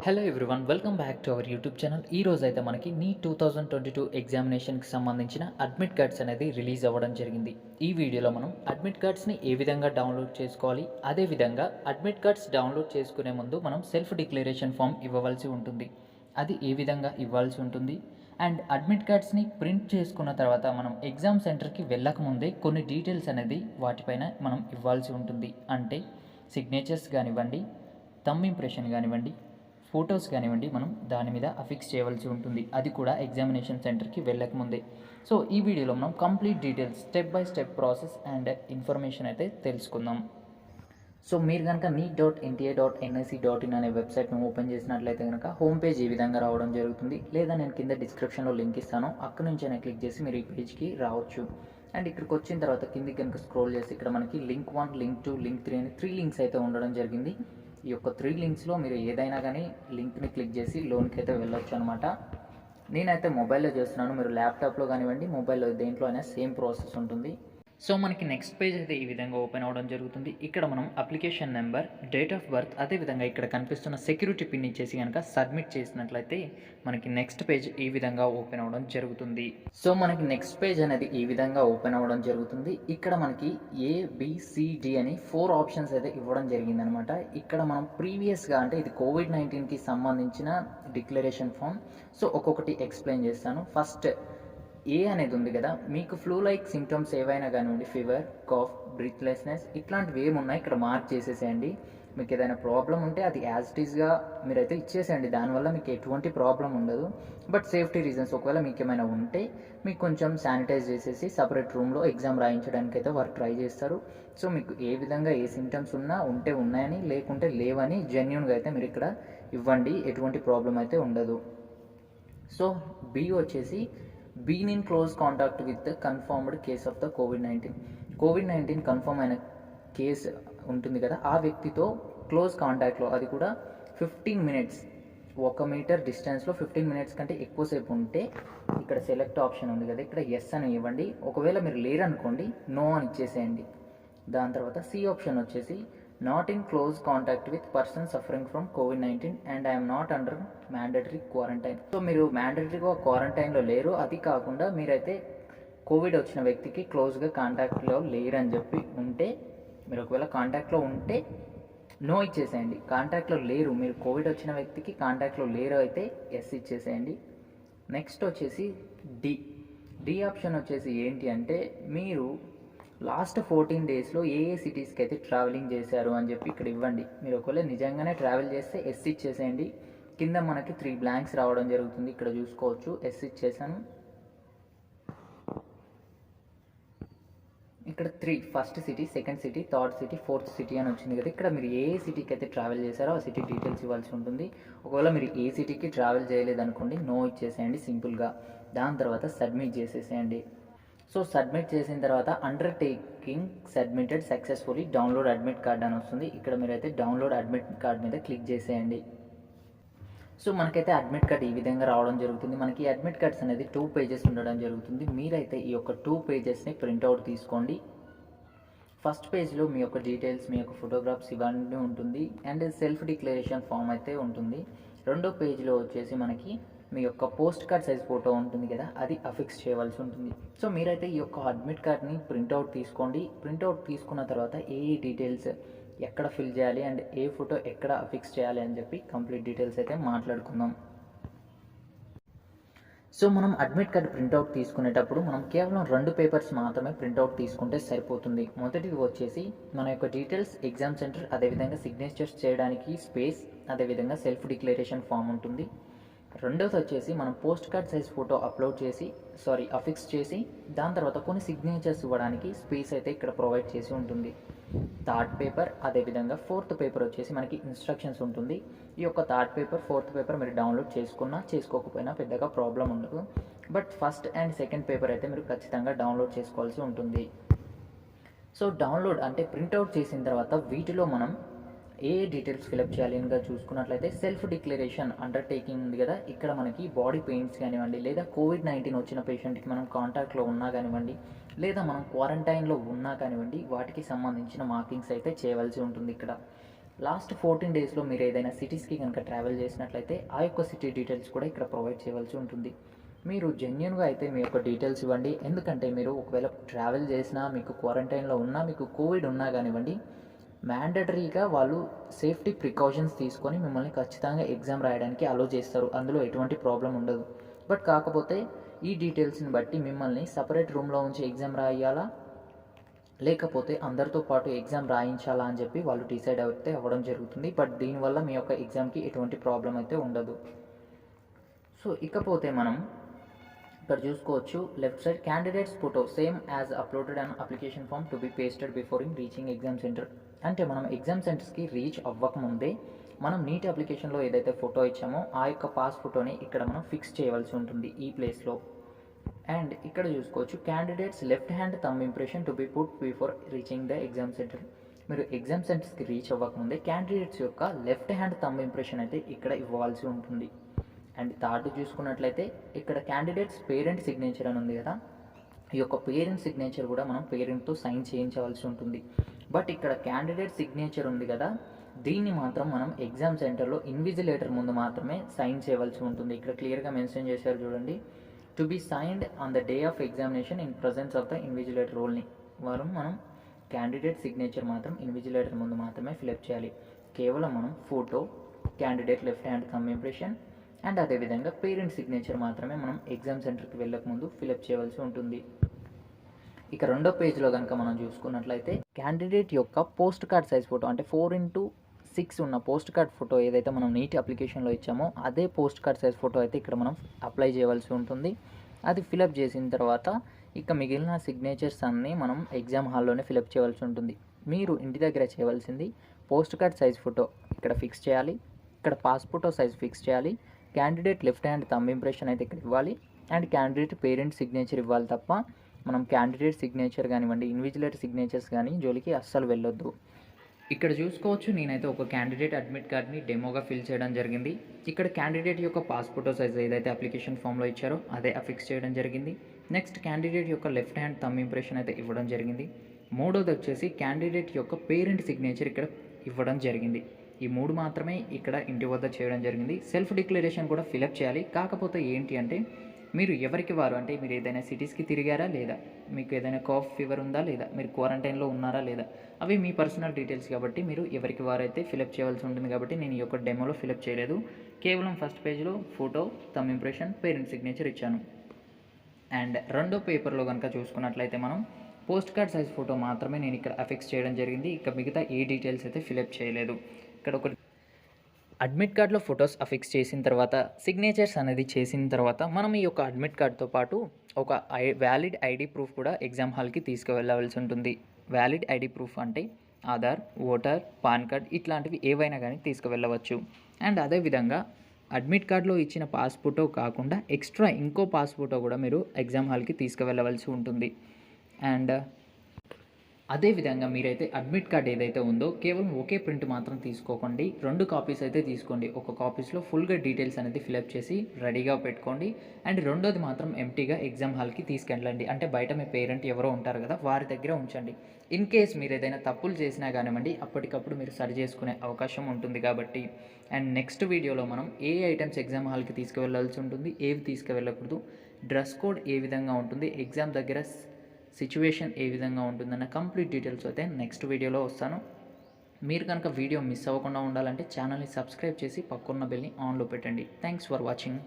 Hello everyone, welcome back to our YouTube channel. ఈ రోజు అయితే మనకి నీట్ 2022 ఎగ్జామినేషన్కి సంబంధించిన అడ్మిట్ కార్డ్స్ అనేది రిలీజ్ అవ్వడం జరిగింది. ఈ వీడియోలో మనం అడ్మిట్ కార్డ్స్ని ఏ విధంగా డౌన్లోడ్ చేసుకోవాలి, అదేవిధంగా అడ్మిట్ కార్డ్స్ డౌన్లోడ్ చేసుకునే ముందు మనం సెల్ఫ్ డిక్లరేషన్ ఫామ్ ఇవ్వవలసి ఉంటుంది. అది ఏ విధంగా ఇవ్వాల్సి ఉంటుంది అండ్ అడ్మిట్ కార్డ్స్ని ప్రింట్ చేసుకున్న తర్వాత మనం ఎగ్జామ్ సెంటర్కి వెళ్ళకముందే కొన్ని డీటెయిల్స్ అనేది వాటిపైన మనం ఇవ్వాల్సి ఉంటుంది. అంటే సిగ్నేచర్స్ కానివ్వండి, థంబ్ ఇంప్రెషన్ కానివ్వండి, ఫొటోస్ కానివ్వండి, మనం దాని మీద అఫిక్స్ చేయవలసి ఉంటుంది. అది కూడా ఎగ్జామినేషన్ సెంటర్కి వెళ్ళకముందే. సో ఈ వీడియోలో మనం complete details, step by step process and information అయితే తెలుసుకుందాం. సో మీరు కనుక neet.nta.nic.in అనే వెబ్సైట్ను ఓపెన్ చేసినట్లయితే కనుక హోమ్ పేజ్ ఈ విధంగా రావడం జరుగుతుంది. లేదా నేను కింద డిస్క్రిప్షన్లో లింక్ ఇస్తాను, అక్కడ నుంచి అయినా క్లిక్ చేసి మీరు ఈ పేజ్కి రావచ్చు. అండ్ ఇక్కడికి వచ్చిన తర్వాత కిందికి కనుక స్క్రోల్ చేసి ఇక్కడ మనకి లింక్ 1, లింక్ 2, లింక్ 3 అని 3 లింక్స్ అయితే ఉండడం జరిగింది. ఈ యొక్క 3 లింక్స్లో మీరు ఏదైనా కానీ లింక్ని క్లిక్ చేసి లోన్కి అయితే వెళ్ళొచ్చు అనమాట. నేనైతే మొబైల్లో చేస్తున్నాను, మీరు ల్యాప్టాప్లో కానివ్వండి, మొబైల్లో దేంట్లో అయినా సేమ్ ప్రాసెస్ ఉంటుంది. సో మనకి నెక్స్ట్ పేజ్ అయితే ఈ విధంగా ఓపెన్ అవ్వడం జరుగుతుంది. ఇక్కడ మనం application number, date of birth, అదేవిధంగా ఇక్కడ కనిపిస్తున్న సెక్యూరిటీ పిన్ ఇచ్చేసి కనుక సబ్మిట్ చేసినట్లయితే మనకి నెక్స్ట్ పేజ్ ఈ విధంగా ఓపెన్ అవ్వడం జరుగుతుంది. సో మనకి నెక్స్ట్ పేజ్ అనేది ఈ విధంగా ఓపెన్ అవ్వడం జరుగుతుంది. ఇక్కడ మనకి ABCD అని 4 ఆప్షన్స్ అయితే ఇవ్వడం జరిగింది అనమాట. ఇక్కడ మనం ప్రీవియస్గా అంటే ఇది COVID-19కి సంబంధించిన డిక్లరేషన్ ఫామ్. సో ఒక్కొక్కటి ఎక్స్ప్లెయిన్ చేస్తాను. ఫస్ట్ ఏ అనేది ఉంది కదా, మీకు ఫ్లూ లైక్ సిమ్టమ్స్ ఏవైనా కానివ్వండి, ఫీవర్, కాఫ్, బ్రీత్లెస్నెస్ ఇట్లాంటివి ఏమున్నాయి ఇక్కడ మార్క్ చేసేసేయండి. మీకు ఏదైనా ప్రాబ్లం ఉంటే అది యాజ్ ఇట్ ఈస్గా మీరైతే ఇచ్చేసేయండి. దానివల్ల మీకు ఎటువంటి ప్రాబ్లం ఉండదు. బట్ సేఫ్టీ రీజన్స్ ఒకవేళ మీకు ఏమైనా ఉంటే మీకు కొంచెం శానిటైజ్ చేసేసి సపరేట్ రూమ్లో ఎగ్జామ్ రాయించడానికి అయితే వారు ట్రై చేస్తారు. సో మీకు ఏ విధంగా ఏ సిమ్టమ్స్ ఉంటే ఉన్నాయని, లేకుంటే లేవని జెన్యూన్గా అయితే మీరు ఇక్కడ ఇవ్వండి. ఎటువంటి ప్రాబ్లం అయితే ఉండదు. సో బి వచ్చేసి been in close contact with confirmed case of the Covid confirm అయిన కేసు ఉంటుంది కదా, ఆ వ్యక్తితో క్లోజ్ కాంటాక్ట్లో, అది కూడా 15 మినిట్స్, 1 మీటర్ డిస్టెన్స్లో 15 మినిట్స్ కంటే ఎక్కువసేపు ఉంటే ఇక్కడ సెలెక్ట్ ఆప్షన్ ఉంది కదా, ఇక్కడ ఎస్ అని ఇవ్వండి. ఒకవేళ మీరు లేరనుకోండి నో అని ఇచ్చేసేయండి. దాని తర్వాత సి ఆప్షన్ వచ్చేసి not in close contact with person suffering from COVID-19 and I'm not under mandatory quarantine. So మీరు మ్యాండేటరీగా క్వారంటైన్లో లేరు, అది కాకుండా మీరైతే కోవిడ్ వచ్చిన వ్యక్తికి క్లోజ్గా కాంటాక్ట్లో లేరని చెప్పి ఉంటే, మీరు ఒకవేళ కాంటాక్ట్లో ఉంటే నో ఇచ్చేసేయండి. కాంటాక్ట్లో లేరు, మీరు కోవిడ్ వచ్చిన వ్యక్తికి కాంటాక్ట్లో లేరు అయితే ఎస్ ఇచ్చేసేయండి. నెక్స్ట్ వచ్చేసి డి ఆప్షన్ వచ్చేసి ఏంటి అంటే, మీరు లాస్ట్ 14 డేస్లో ఏ సిటీస్కి అయితే ట్రావెలింగ్ చేశారు అని చెప్పి ఇక్కడ ఇవ్వండి. మీరు ఒకవేళ నిజంగానే ట్రావెల్ చేస్తే ఎస్ ఇచ్చేసేయండి. కింద మనకి 3 బ్లాంక్స్ రావడం జరుగుతుంది, ఇక్కడ చూసుకోవచ్చు. ఎస్ ఇచ్చేసాను. ఇక్కడ 3 first city, second city, third city, fourth city అని వచ్చింది కదా, ఇక్కడ మీరు ఏ సిటీకి అయితే ట్రావెల్ చేశారో ఆ సిటీ డీటెయిల్స్ ఇవ్వాల్సి ఉంటుంది. ఒకవేళ మీరు ఏ సిటీకి ట్రావెల్ చేయలేదనుకోండి నో ఇచ్చేసేయండి సింపుల్గా. దాని తర్వాత సబ్మిట్ చేసేసేయండి. సో సబ్మిట్ చేసిన తర్వాత undertaking submitted successfully, download admit card అని వస్తుంది. ఇక్కడ మీరైతే డౌన్లోడ్ అడ్మిట్ కార్డ్ మీద క్లిక్ చేసేయండి. సో మనకైతే అడ్మిట్ కార్డ్ ఈ విధంగా రావడం జరుగుతుంది. మనకి అడ్మిట్ కార్డ్స్ అనేది 2 పేజెస్ ఉండడం జరుగుతుంది. మీరైతే ఈ యొక్క 2 పేజెస్ని ప్రింట్అవుట్ తీసుకోండి. ఫస్ట్ పేజ్లో మీ యొక్క డీటెయిల్స్, మీ యొక్క ఫోటోగ్రాఫ్స్ ఇవన్నీ ఉంటుంది అండ్ సెల్ఫ్ డిక్లరేషన్ ఫామ్ అయితే ఉంటుంది. రెండో పేజ్లో వచ్చేసి మనకి మీ యొక్క పోస్ట్ కార్డ్ సైజ్ ఫోటో ఉంటుంది కదా, అది అఫిక్స్ చేయవలసి ఉంటుంది. సో మీరైతే ఈ యొక్క అడ్మిట్ కార్డ్ని ప్రింట్అవుట్ తీసుకోండి. ప్రింట్అవుట్ తీసుకున్న తర్వాత ఏ డీటెయిల్స్ ఎక్కడ ఫిల్ చేయాలి అండ్ ఏ ఫోటో ఎక్కడ అఫిక్స్ చేయాలి అని చెప్పి కంప్లీట్ డీటెయిల్స్ అయితే మాట్లాడుకుందాం. సో మనం అడ్మిట్ కార్డ్ ప్రింట్అవుట్ తీసుకునేటప్పుడు మనం కేవలం 2 పేపర్స్ మాత్రమే ప్రింట్అవుట్ తీసుకుంటే సరిపోతుంది. మొదటిది వచ్చేసి మన యొక్క డీటెయిల్స్, ఎగ్జామ్ సెంటర్, అదేవిధంగా సిగ్నేచర్స్ చేయడానికి స్పేస్, అదేవిధంగా సెల్ఫ్ డిక్లరేషన్ ఫామ్ ఉంటుంది. రెండోది వచ్చేసి మనం post card size photo affix చేసి దాని తర్వాత కొన్ని సిగ్నేచర్స్ ఇవ్వడానికి స్పేస్ అయితే ఇక్కడ ప్రొవైడ్ చేసి ఉంటుంది. థర్డ్ పేపర్, అదేవిధంగా ఫోర్త్ పేపర్ వచ్చేసి మనకి ఇన్స్ట్రక్షన్స్ ఉంటుంది. ఈ యొక్క థర్డ్ పేపర్, ఫోర్త్ పేపర్ మీరు డౌన్లోడ్ చేసుకున్నా చేసుకోకపోయినా పెద్దగా ప్రాబ్లం ఉండదు. But first and second paper అయితే మీరు ఖచ్చితంగా డౌన్లోడ్ చేసుకోవాల్సి ఉంటుంది. సో డౌన్లోడ్ అంటే ప్రింట్అవుట్ చేసిన తర్వాత వీటిలో మనం ఏ డీటెయిల్స్ ఫిలప్ చేయాలి అని చూసుకున్నట్లయితే సెల్ఫ్ డిక్లరేషన్ అండర్టేకింగ్ ఉంది కదా, ఇక్కడ మనకి బాడీ పెయిన్స్ కానివ్వండి, లేదా COVID-19 వచ్చిన పేషెంట్కి మనం కాంటాక్ట్లో ఉన్నా కానివ్వండి, లేదా మనం క్వారంటైన్లో ఉన్నా కానివ్వండి, వాటికి సంబంధించిన మార్కింగ్స్ అయితే చేయవలసి ఉంటుంది. ఇక్కడ లాస్ట్ 14 డేస్లో మీరు ఏదైనా సిటీస్కి కనుక ట్రావెల్ చేసినట్లయితే ఆ యొక్క సిటీ డీటెయిల్స్ కూడా ఇక్కడ ప్రొవైడ్ చేయవలసి ఉంటుంది. మీరు జెన్యూన్గా అయితే మీ యొక్క డీటెయిల్స్ ఇవ్వండి. ఎందుకంటే మీరు ఒకవేళ ట్రావెల్ చేసినా, మీకు క్వారంటైన్లో ఉన్నా, మీకు కోవిడ్ ఉన్నా కానివ్వండి, మ్యాండటరీగా వాళ్ళు సేఫ్టీ ప్రికాషన్స్ తీసుకొని మిమ్మల్ని ఖచ్చితంగా ఎగ్జామ్ రాయడానికి అలో చేస్తారు. అందులో ఎటువంటి ప్రాబ్లం ఉండదు. బట్ కాకపోతే ఈ డీటెయిల్స్ని బట్టి మిమ్మల్ని సపరేట్ రూమ్లో ఉంచి ఎగ్జామ్ రాయాలా, లేకపోతే అందరితో పాటు ఎగ్జామ్ రాయించాలా అని చెప్పి వాళ్ళు డిసైడ్ అయితే అవ్వడం జరుగుతుంది. బట్ దీనివల్ల మీ యొక్క ఎగ్జామ్కి ఎటువంటి ప్రాబ్లం అయితే ఉండదు. సో ఇకపోతే మనం ఇక్కడ చూసుకోవచ్చు left side candidates photo same as uploaded on application form to be pasted before in reaching exam centre. అంటే మనం ఎగ్జామ్ సెంటర్స్కి రీచ్ అవ్వకముందే మనం నీట్ అప్లికేషన్లో ఏదైతే ఫోటో ఇచ్చామో ఆ యొక్క పాస్ ఫోటోని ఇక్కడ మనం ఫిక్స్ చేయవలసి ఉంటుంది ఈ ప్లేస్లో. అండ్ ఇక్కడ చూసుకోవచ్చు candidates left hand thumb impression to be put before reaching the exam centre. మీరు ఎగ్జామ్ సెంటర్స్కి రీచ్ అవ్వకముందే క్యాండిడేట్స్ యొక్క లెఫ్ట్ హ్యాండ్ థంబ్ ఇంప్రెషన్ అయితే ఇక్కడ ఇవ్వాల్సి ఉంటుంది. అండ్ థర్డ్ చూసుకున్నట్లయితే ఇక్కడ క్యాండిడేట్స్ పేరెంట్ సిగ్నేచర్ అని ఉంది కదా, ఈ యొక్క పేరెంట్ సిగ్నేచర్ కూడా మనం పేరెంట్తో సైన్ చేయించవలసి ఉంటుంది. బట్ ఇక్కడ క్యాండిడేట్ సిగ్నేచర్ ఉంది కదా, దీన్ని మాత్రం మనం ఎగ్జామ్ సెంటర్లో ఇన్విజిలేటర్ ముందు మాత్రమే సైన్ చేయవలసి ఉంటుంది. ఇక్కడ క్లియర్గా మెన్షన్ చేశారు చూడండి, to be signed on the day of examination in presence of the invigilator రోల్ని మనం క్యాండిడేట్ సిగ్నేచర్ మాత్రం ఇన్విజిలేటర్ ముందు మాత్రమే ఫిలప్ చేయాలి. కేవలం మనం photo, candidate left hand thumb impression and అదేవిధంగా పేరెంట్ సిగ్నేచర్ మాత్రమే మనం ఎగ్జామ్ సెంటర్కి వెళ్ళకముందు ఫిలప్ చేయవలసి ఉంటుంది. ఇక రెండో పేజ్లో కనుక మనం చూసుకున్నట్లయితే క్యాండిడేట్ యొక్క పోస్ట్ కార్డ్ సైజ్ ఫోటో, అంటే 4x6 ఉన్న పోస్ట్ కార్డ్ ఫోటో ఏదైతే మనం నీట్ అప్లికేషన్లో ఇచ్చామో అదే పోస్ట్ కార్డ్ సైజ్ ఫోటో అయితే ఇక్కడ మనం అప్లై చేయవలసి ఉంటుంది. అది ఫిలప్ చేసిన తర్వాత ఇక మిగిలిన సిగ్నేచర్స్ అన్నీ మనం ఎగ్జామ్ హాల్లోనే ఫిలప్ చేయవలసి ఉంటుంది. మీరు ఇంటి దగ్గర చేయవలసింది పోస్ట్ కార్డ్ సైజ్ ఫోటో ఇక్కడ ఫిక్స్ చేయాలి, ఇక్కడ పాస్ ఫోటో సైజ్ ఫిక్స్ చేయాలి, candidate left hand thumb impression అయితే ఇక్కడ ఇవ్వాలి అండ్ క్యాండిడేట్ పేరెంట్ సిగ్నేచర్ ఇవ్వాలి తప్ప మనం క్యాండిడేట్ సిగ్నేచర్ కానివ్వండి, ఇన్విజిలేటర్ సిగ్నేచర్స్ కానీ జోలికి అస్సలు వెళ్ళొద్దు. ఇక్కడ చూసుకోవచ్చు నేనైతే ఒక క్యాండిడేట్ అడ్మిట్ కార్డ్ని డెమోగా ఫిల్ చేయడం జరిగింది. ఇక్కడ క్యాండిడేట్ యొక్క పాస్ ఫోటో సైజ్ ఏదైతే అప్లికేషన్ ఫామ్లో ఇచ్చారో అదే ఫిక్స్ చేయడం జరిగింది. నెక్స్ట్ క్యాండిడేట్ యొక్క లెఫ్ట్ హ్యాండ్ థంబ్ ఇంప్రెషన్ అయితే ఇవ్వడం జరిగింది. మూడోది వచ్చేసి క్యాండిడేట్ యొక్క పేరెంట్ సిగ్నేచర్ ఇక్కడ ఇవ్వడం జరిగింది. ఈ మూడు మాత్రమే ఇక్కడ ఇంటి వద్ద చేయడం జరిగింది. సెల్ఫ్ డిక్లరేషన్ కూడా ఫిలప్ చేయాలి. కాకపోతే ఏంటి అంటే మీరు ఎవరికి వారు, అంటే మీరు ఏదైనా సిటీస్కి తిరిగారా లేదా, మీకు ఏదైనా కాఫ్ ఫీవర్ ఉందా లేదా, మీరు క్వారంటైన్లో ఉన్నారా లేదా, అవి మీ పర్సనల్ డీటెయిల్స్ కాబట్టి మీరు ఎవరికి వారైతే ఫిలప్ చేయవలసి ఉంటుంది. కాబట్టి నేను ఈ యొక్క డెమోలో ఫిలప్ చేయలేదు. కేవలం ఫస్ట్ పేజ్లో photo, thumb impression, parent signature ఇచ్చాను. అండ్ రెండో పేపర్లో కనుక చూసుకున్నట్లయితే మనం పోస్ట్ కార్డ్ సైజ్ ఫోటో మాత్రమే నేను ఇక్కడ అఫిక్స్ చేయడం జరిగింది. ఇక మిగతా ఏ డీటెయిల్స్ అయితే ఫిలప్ చేయలేదు. ఇక్కడ ఒక అడ్మిట్ కార్డ్లో ఫొటోస్ అఫిక్స్ చేసిన తర్వాత సిగ్నేచర్స్ అనేది చేసిన తర్వాత మనం ఈ యొక్క అడ్మిట్ కార్డ్తో పాటు ఒక వ్యాలిడ్ ఐడి ప్రూఫ్ కూడా ఎగ్జామ్ హాల్కి తీసుకువెళ్ళవలసి ఉంటుంది. వ్యాలిడ్ ఐడి ప్రూఫ్ అంటే ఆధార్, ఓటర్, పాన్ కార్డ్ ఇట్లాంటివి ఏవైనా కానీ తీసుకువెళ్ళవచ్చు. అండ్ అదేవిధంగా అడ్మిట్ కార్డ్లో ఇచ్చిన పాస్ ఫోటో కాకుండా ఎక్స్ట్రా ఇంకో పాస్ ఫోటో కూడా మీరు ఎగ్జామ్ హాల్కి తీసుకువెళ్ళవలసి ఉంటుంది. అండ్ అదేవిధంగా మీరైతే అడ్మిట్ కార్డ్ ఏదైతే ఉందో కేవలం ఒకే ప్రింట్ మాత్రం తీసుకోకండి, 2 కాపీస్ అయితే తీసుకోండి. ఒక కాపీస్లో ఫుల్గా డీటెయిల్స్ అనేది ఫిలప్ చేసి రెడీగా పెట్టుకోండి. అండ్ రెండోది మాత్రం ఎంటీగా ఎగ్జామ్ హాల్కి తీసుకెళ్ళండి. అంటే బయట మీ పేరెంట్ ఎవరో ఉంటారు కదా, వారి దగ్గర ఉంచండి. ఇన్ కేస్ మీరు ఏదైనా తప్పులు చేసినా కానివ్వండి అప్పటికప్పుడు మీరు సరి చేసుకునే అవకాశం ఉంటుంది కాబట్టి. అండ్ నెక్స్ట్ వీడియోలో మనం ఏ ఐటమ్స్ ఎగ్జామ్ హాల్కి తీసుకువెళ్ళాల్సి ఉంటుంది, ఏవి తీసుకువెళ్ళకూడదు, డ్రెస్ కోడ్ ఏ విధంగా ఉంటుంది, ఎగ్జామ్ దగ్గర సిచ్యువేషన్ ఏ విధంగా ఉంటుందన్న కంప్లీట్ డీటెయిల్స్ అయితే నెక్స్ట్ వీడియోలో వస్తాను. మీరు కనుక వీడియో మిస్ అవ్వకుండా ఉండాలంటే ఛానల్ని సబ్స్క్రైబ్ చేసి పక్కన్న బెల్ని ఆన్లో పెట్టండి. Thanks for watching.